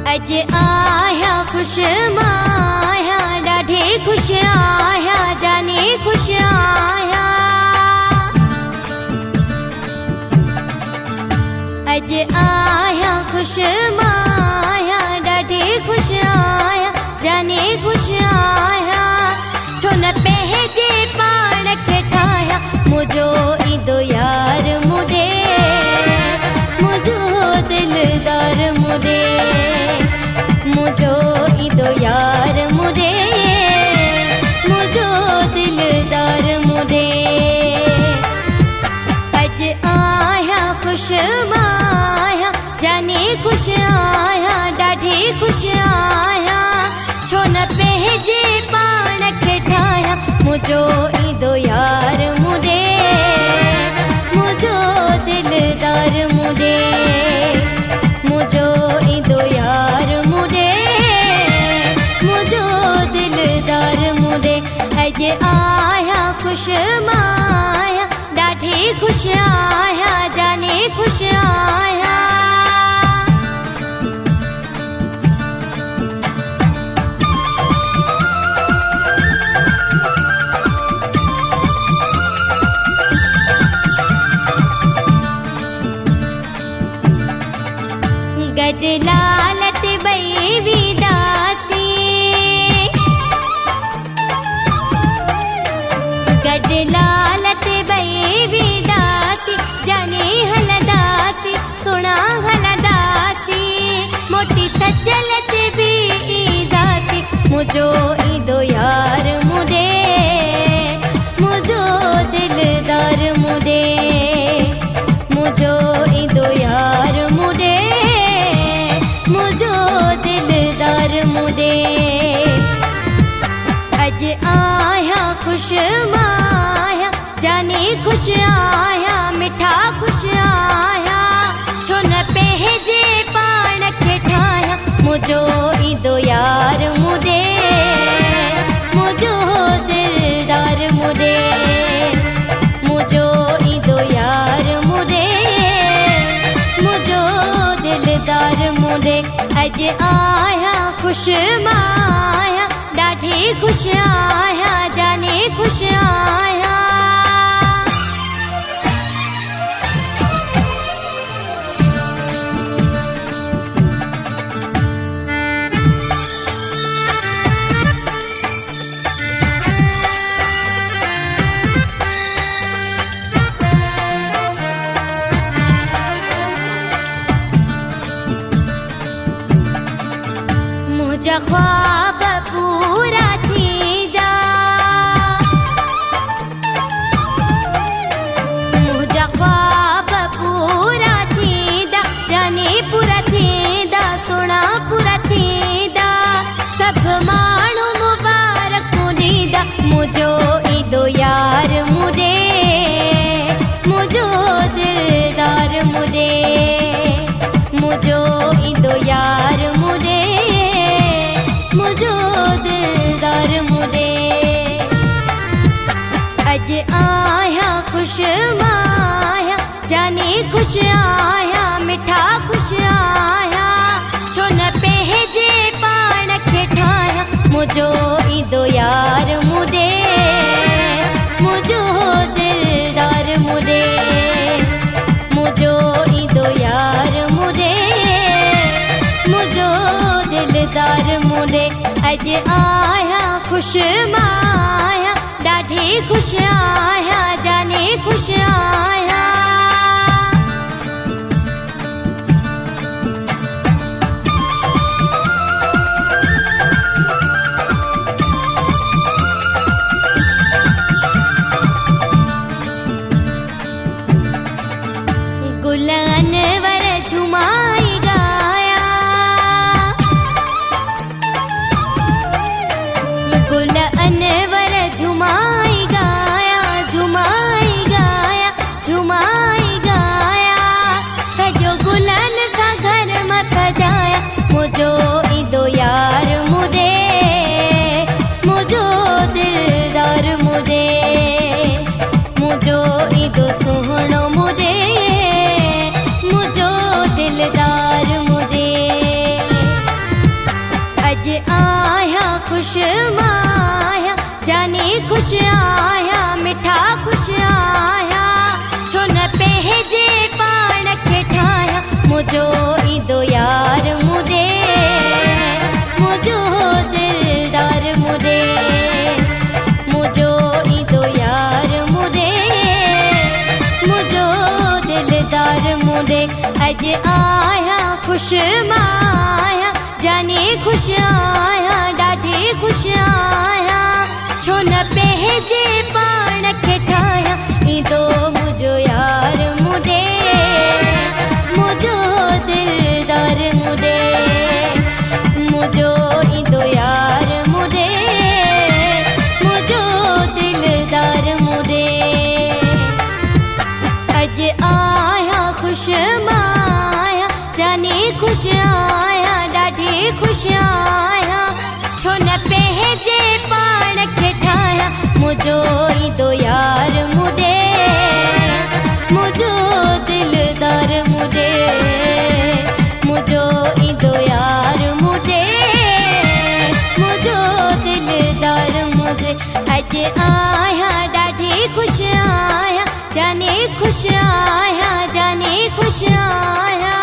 अज आया खुश माया ॾाढी खुश आया जाने खुश आया। अज आया खुश माया ॾाढी खुश आया जाने खुश आया। छो न पंहिंजे पाण खे ठाहिया मुंहिंजो ईंदो यार मुॾे मुंहिंजो दिलदार मुॾे मुझो ईंदो यार मुझे मुझो दिलदार मुझे। अज आया खुश माया जाने खुश आया ॾाढी खुश आया। छो न पंहिंजे पाण खे ठाहिया मुझो ईंदो यार मुझे मुझो दिलदार मुझे मुझो ईंदो यार मुझे मुझो दिलदार मुझे। अज आया खुश माया ॾाढी खुश आया जाने खुश आया। गड लालत बई विदासी गड लालत बई विदासी जाने हलदासी सुना हलदासी मोटी सचलत भी ईदासी मुझो ईंदो यार मुझे मुझो दिलदार मुझे मुझो ईंदो यार मुझे मुझो दिलदार मुझे। अज आया खुश माया जाने खुश आया मिठा खुश आया। छो न पंहिंजे पाण खे ठाहिया मुझो ईंदो यार मुझे मुझो दिलदार मुझे मुझो ईंदो यार मुझे मुझो दिलदार मुझे। अज आया खुश माया ॾाढी खुश आया जाने खुश आया। मुझा ख्वाब पूरा थींदा मुझा ख्वाब पूरा थींदा जाने पूरा थींदा सुना पूरा थींदा सब माण्हू मुबारक ॾींदा मुझो ईंदो यार मुझे मुझो दिलदार मुझे मुझो ईंदो यार मुझे मुझो दिलदार मुझे। अज आया खुश माया जाने खुश आया मिठा खुश आया। छो न पंहिंजे पाण खे ठाहिया मुझो ईंदो यार मुझे मुझो दिलदार मुझे मुझो ईंदो यार मुझे मुझो दिलदार मुझे। अज आया खुश माया ॾाढी खुश आया जाने खुश आया। गुल अनवर झुमाई गाया गुल अनवर झुमाई गाया झुमाई गाया झुमाई गाया। सजो गुलन सा घर में सजाया मुझो ईंदो यार मुझे मुझो दिलदार मुझे मुझो ईंदो सुहिणो मुझे मुझो दिलदार मुझे। खुश माया जाने खुश आया मिठा खुश आया छो न पहजे पाण खे ठाया मुझो ईंदो यार मुडे मुझो दिलदार मुडे मुझो ईंदो यार मुडे मुझो दिलदार मुडे अज आया खुश माया जाने खुश आया ॾाढी खुश आया छो न पहजे पाण खे ठाया ईंदो मुझो यार मुडे मुझो दिलदार मुडे मुझो ईंदो यार मुडे मुझो दिलदार मुडे अज आया खुश माया जाने खुश आया ॾाढी खुश आया छो न पहजे पाण खे ठाया मुझो ईंदो यार मुडे मुझो दिलदार मुडे मुझो ईंदो यार मुडे मुझो दिलदार मुडे अज आया ॾाढी खुश आया जाने खुश आया जाने खुश आया